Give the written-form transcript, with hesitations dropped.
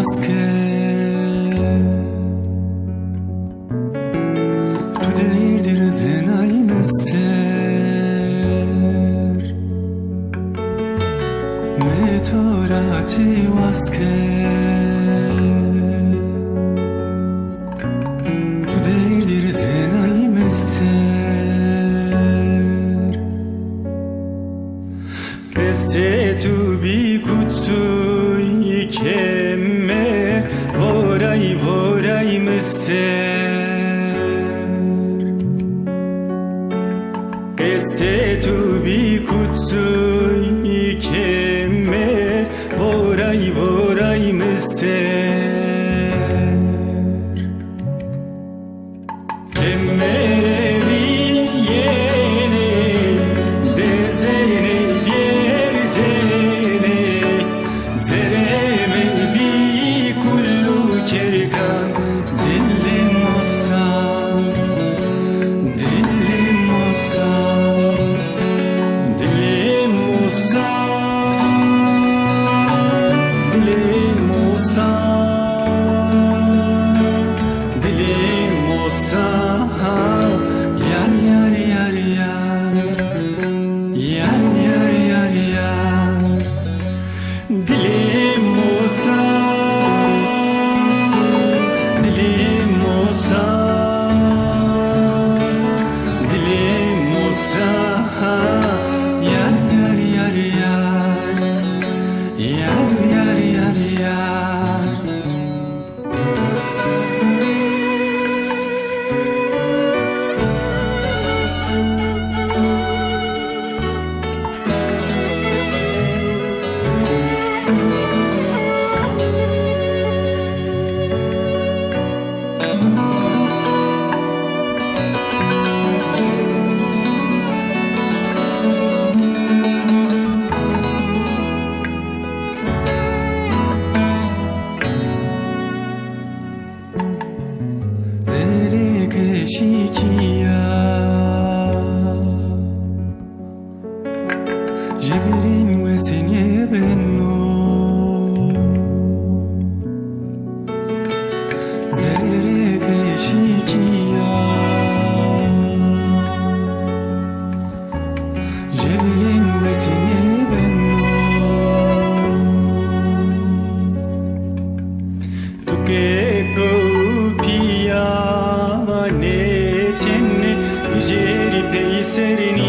wast ke tu değildir zenayını ser metorati wast ke tu değildir zenayını ser Pese tu bi kutsu ikemme voray mıser Pese tu bi kutsu ikemme voray mıser Kemmere yene dezene bierdene zereme bi kullu kerkan dillim olsa dillim olsa dillim olsa dilim olsa dilim olsa yar yar yar yar yar yar yar yar dilim olsa dilim olsa dilim olsa yar yar yar yar yar yar yar yar Shikia Jivirin wesenye benno Zereke shikia Jivirin wesenye benno Tuke kopia ne cenne güceri peyserini